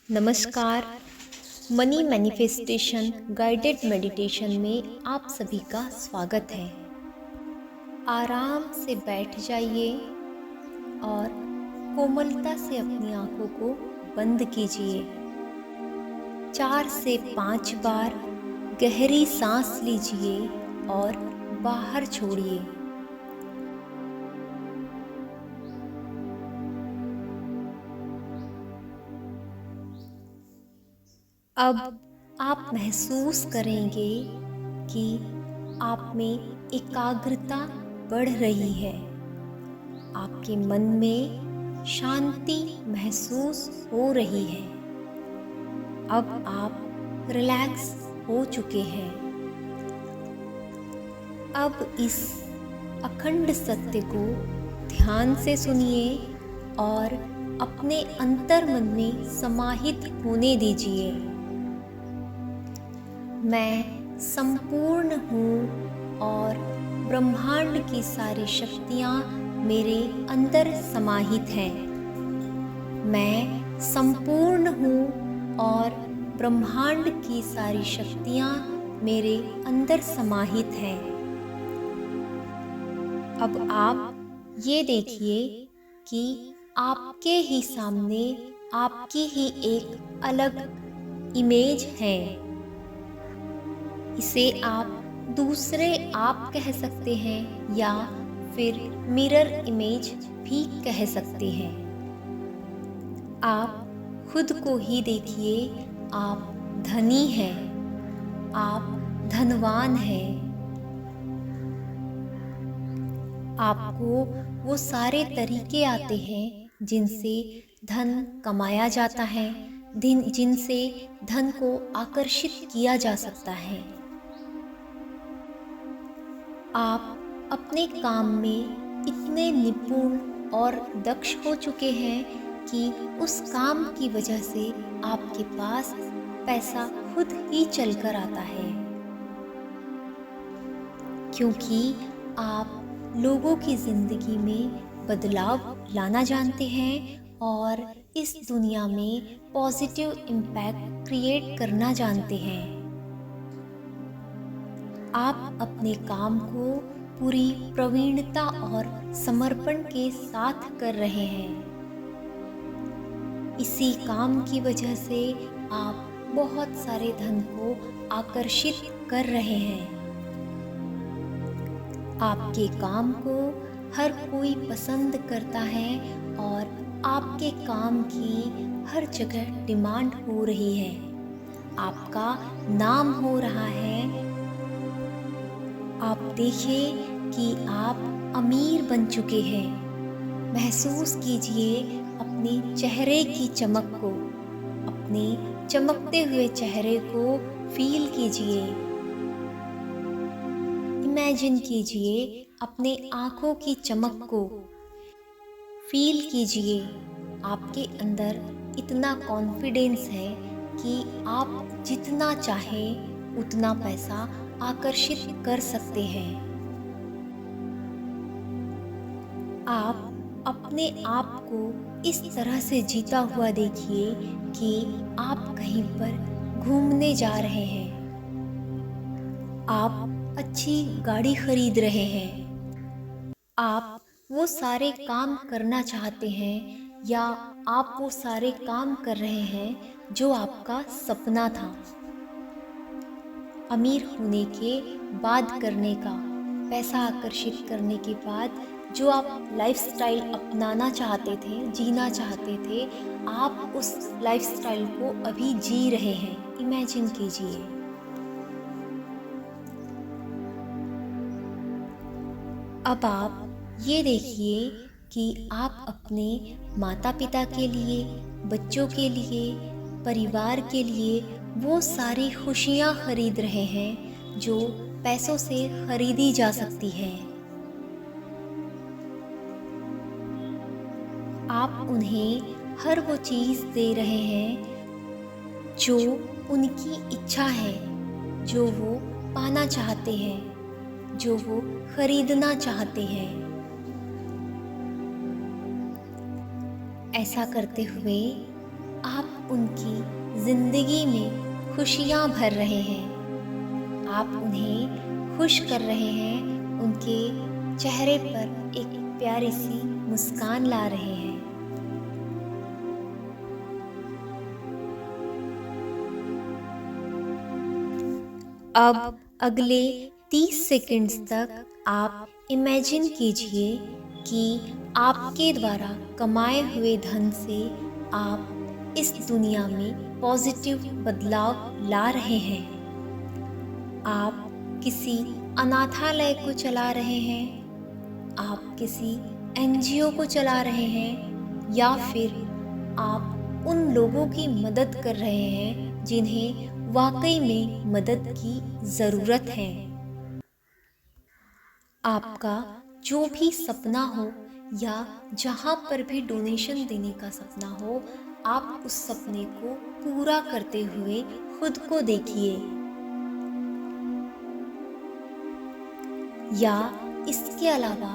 नमस्कार। Money manifestation guided meditation में आप सभी का स्वागत है। आराम से बैठ जाइए और कोमलता से अपनी आंखों को बंद कीजिए। 4 से 5 बार गहरी सांस लीजिए और बाहर छोड़िए। अब आप महसूस करेंगे कि आप में एकाग्रता बढ़ रही है। आपके मन में शांति महसूस हो रही है। अब आप रिलैक्स हो चुके हैं। अब इस अखंड सत्य को ध्यान से सुनिए और अपने अंतर मन में समाहित होने दीजिए। मैं संपूर्ण हूँ और ब्रह्मांड की सारी शक्तियाँ मेरे अंदर समाहित हैं। मैं संपूर्ण हूँ और ब्रह्मांड की सारी शक्तियाँ मेरे अंदर समाहित हैं। अब आप ये देखिए कि आपके ही सामने आपकी ही एक अलग इमेज है। इसे आप दूसरे आप कह सकते हैं या फिर मिरर इमेज भी कह सकते हैं। आप खुद को ही देखिए। आप धनी हैं, आप धनवान हैं। आपको वो सारे तरीके आते हैं जिनसे धन कमाया जाता है, जिनसे धन को आकर्षित किया जा सकता है। आप अपने काम में इतने निपुण और दक्ष हो चुके हैं कि उस काम की वजह से आपके पास पैसा खुद ही चलकर आता है, क्योंकि आप लोगों की ज़िंदगी में बदलाव लाना जानते हैं और इस दुनिया में पॉजिटिव इम्पैक्ट क्रिएट करना जानते हैं। आप अपने काम को पूरी प्रवीणता और समर्पण के साथ कर रहे हैं। इसी काम की वजह से आप बहुत सारे धन को आकर्षित कर रहे हैं। आपके काम को हर कोई पसंद करता है और आपके काम की हर जगह डिमांड हो रही है। आपका नाम हो रहा है। आप देखिए कि आप अमीर बन चुके हैं। महसूस कीजिए अपने चेहरे की चमक को, अपने चमकते हुए चेहरे को फील कीजिए। इमेजिन कीजिए अपने आँखों की चमक को फील कीजिए। आपके अंदर इतना कॉन्फिडेंस है कि आप जितना चाहें उतना पैसा आकर्षित कर सकते हैं। आप अपने आप को इस तरह से जीता हुआ देखिए कि आप कहीं पर घूमने जा रहे हैं। आप अच्छी गाड़ी खरीद रहे हैं। आप वो सारे काम करना चाहते हैं या आप वो सारे काम कर रहे हैं जो आपका सपना था। अमीर होने के बाद करने का, पैसा आकर्षित करने के बाद जो आप लाइफस्टाइल अपनाना चाहते थे, जीना चाहते थे, आप उस लाइफस्टाइल को अभी जी रहे हैं। इमेजिन कीजिए। अब आप ये देखिए कि आप अपने माता पिता के लिए, बच्चों के लिए, परिवार के लिए वो सारी खुशियाँ खरीद रहे हैं जो पैसों से खरीदी जा सकती है। आप उन्हें हर वो चीज़ दे रहे हैं जो उनकी इच्छा है, जो वो पाना चाहते हैं, जो वो खरीदना चाहते हैं। ऐसा करते हुए आप उनकी जिंदगी में खुशियाँ भर रहे हैं। आप उन्हें खुश कर रहे हैं, उनके चेहरे पर एक प्यारी सी मुस्कान ला रहे हैं। अब अगले 30 सेकंड्स तक आप इमेजिन कीजिए कि आपके द्वारा कमाए हुए धन से आप इस दुनिया में पॉजिटिव बदलाव ला रहे हैं। आप किसी अनाथालय को चला रहे हैं, आप किसी एनजीओ को चला रहे हैं, या फिर आप उन लोगों की मदद कर रहे हैं जिन्हें वाकई में मदद की ज़रूरत है। आपका जो भी सपना हो या जहाँ पर भी डोनेशन देने का सपना हो, आप उस सपने को पूरा करते हुए खुद को देखिए। या इसके अलावा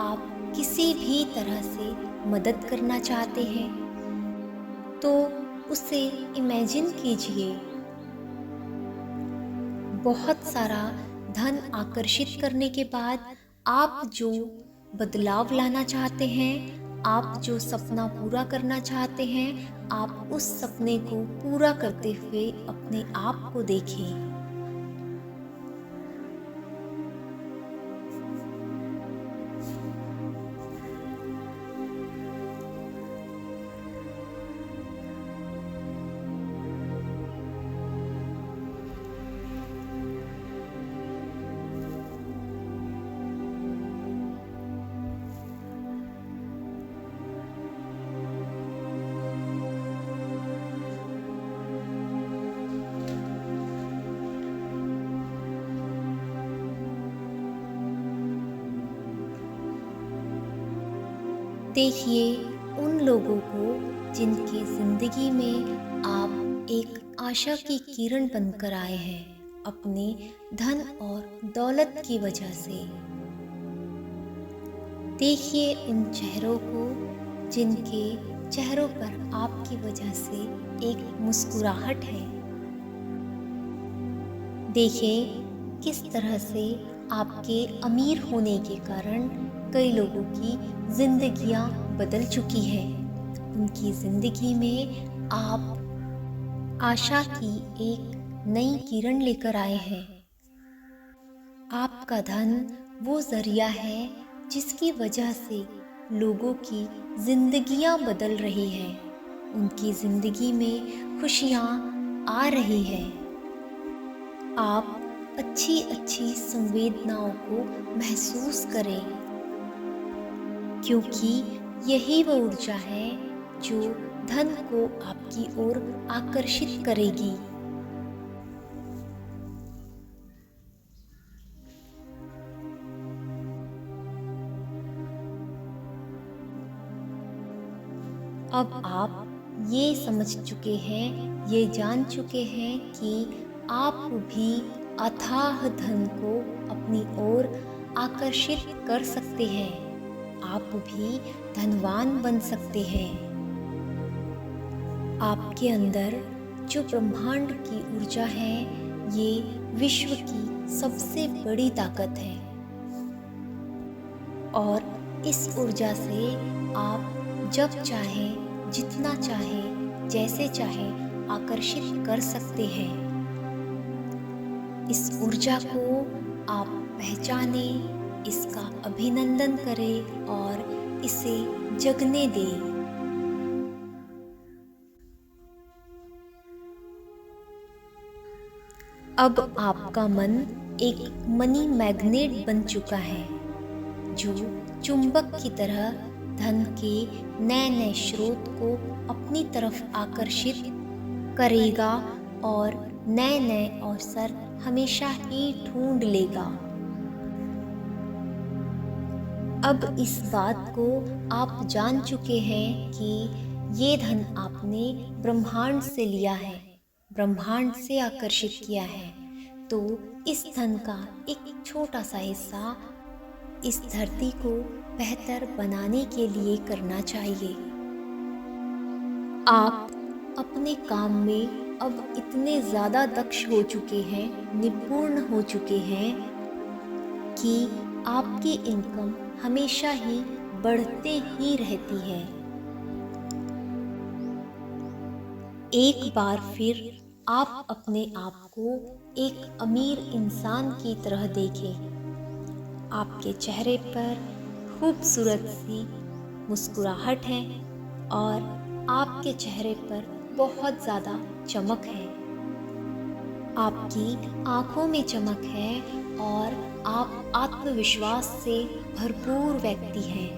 आप किसी भी तरह से मदद करना चाहते हैं तो उसे इमेजिन कीजिए। बहुत सारा धन आकर्षित करने के बाद आप जो बदलाव लाना चाहते हैं, आप जो सपना पूरा करना चाहते हैं, आप उस सपने को पूरा करते हुए अपने आप को देखें। देखिए उन लोगों को जिनकी ज़िंदगी में आप एक आशा की किरण बनकर आए हैं अपने धन और दौलत की वजह से। देखिए उन चेहरों को जिनके चेहरों पर आपकी वजह से एक मुस्कुराहट है। देखिए किस तरह से आपके अमीर होने के कारण कई लोगों की जिंदगियां बदल चुकी है। उनकी जिंदगी में आप आशा की एक नई किरण लेकर आए हैं। आपका धन वो जरिया है जिसकी वजह से लोगों की जिंदगियां बदल रही हैं, उनकी जिंदगी में खुशियां आ रही हैं। आप अच्छी अच्छी संवेदनाओं को महसूस करें, क्योंकि यही वो ऊर्जा है जो धन को आपकी ओर आकर्षित करेगी। अब आप ये समझ चुके हैं, ये जान चुके हैं कि आप भी अथाह धन को अपनी ओर आकर्षित कर सकते हैं। आप भी धनवान बन सकते हैं। आपके अंदर जो ब्रह्मांड की ऊर्जा है, ये विश्व की सबसे बड़ी ताकत है और इस ऊर्जा से आप जब चाहें, जितना चाहें, जैसे चाहें आकर्षित कर सकते हैं। इस ऊर्जा को आप पहचाने, इसका अभिनंदन करें और इसे जगने दें। अब आपका मन एक मनी मैग्नेट बन चुका है जो चुंबक की तरह धन के नए नए स्रोत को अपनी तरफ आकर्षित करेगा और नए नए अवसर हमेशा ही ढूंढ लेगा। अब इस बात को आप जान चुके हैं कि ये धन आपने ब्रह्मांड से लिया है, ब्रह्मांड से आकर्षित किया है, तो इस धन का एक छोटा सा हिस्सा इस धरती को बेहतर बनाने के लिए करना चाहिए। आप अपने काम में अब इतने ज़्यादा दक्ष हो चुके हैं, निपुण हो चुके हैं कि आपकी इनकम हमेशा ही बढ़ते ही रहती है। एक बार फिर आप अपने आप को एक अमीर इंसान की तरह देखें। आपके चेहरे पर खूबसूरत सी मुस्कुराहट है और आपके चेहरे पर बहुत ज़्यादा चमक है। आपकी आँखों में चमक है और आप आत्मविश्वास से भरपूर व्यक्ति हैं।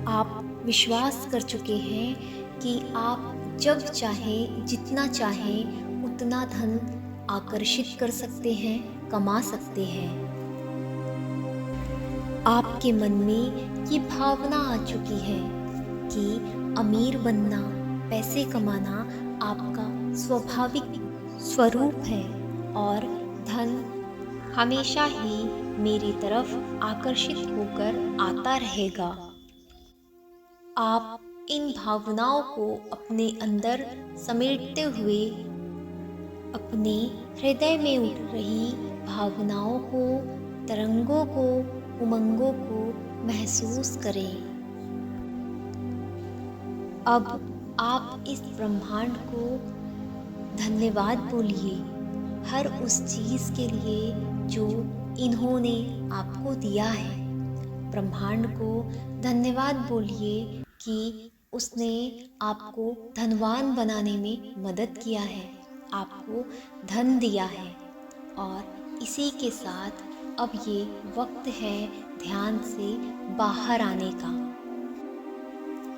आप विश्वास कर चुके हैं कि आप जब चाहें, जितना चाहें, उतना धन आकर्षित कर सकते हैं, कमा सकते हैं। आपके मन में ये भावना आ चुकी है कि अमीर बनना, पैसे कमाना आपका स्वाभाविक स्वरूप है और धन हमेशा ही मेरी तरफ आकर्षित होकर आता रहेगा। आप इन भावनाओं को अपने अंदर समेटते हुए अपने हृदय में उठ रही भावनाओं को, तरंगों को, उमंगों को महसूस करें। अब आप इस ब्रह्मांड को धन्यवाद बोलिए हर उस चीज़ के लिए जो इन्होंने आपको दिया है। ब्रह्मांड को धन्यवाद बोलिए कि उसने आपको धनवान बनाने में मदद किया है, आपको धन दिया है। और इसी के साथ अब ये वक्त है ध्यान से बाहर आने का।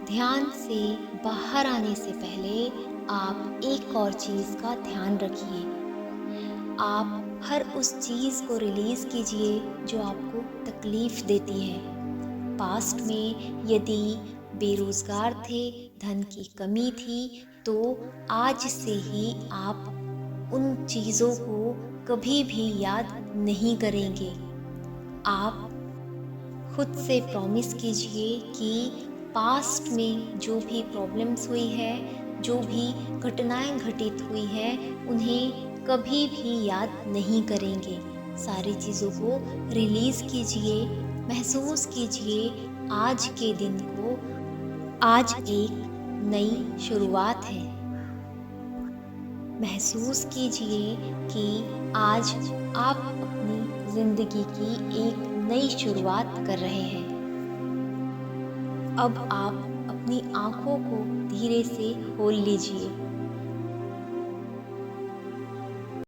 ध्यान से बाहर आने से पहले आप एक और चीज़ का ध्यान रखिए। आप हर उस चीज़ को रिलीज़ कीजिए जो आपको तकलीफ़ देती है। पास्ट में यदि बेरोज़गार थे, धन की कमी थी, तो आज से ही आप उन चीज़ों को कभी भी याद नहीं करेंगे। आप खुद से प्रॉमिस कीजिए कि पास्ट में जो भी प्रॉब्लम्स हुई है, जो भी घटनाएं घटित हुई हैं, उन्हें कभी भी याद नहीं करेंगे। सारी चीज़ों को रिलीज़ कीजिए, महसूस कीजिए आज के दिन को। आज एक नई शुरुआत है। महसूस कीजिए कि आज आप अपनी ज़िंदगी की एक नई शुरुआत कर रहे हैं। अब आप अपनी आँखों को धीरे से खोल लीजिए।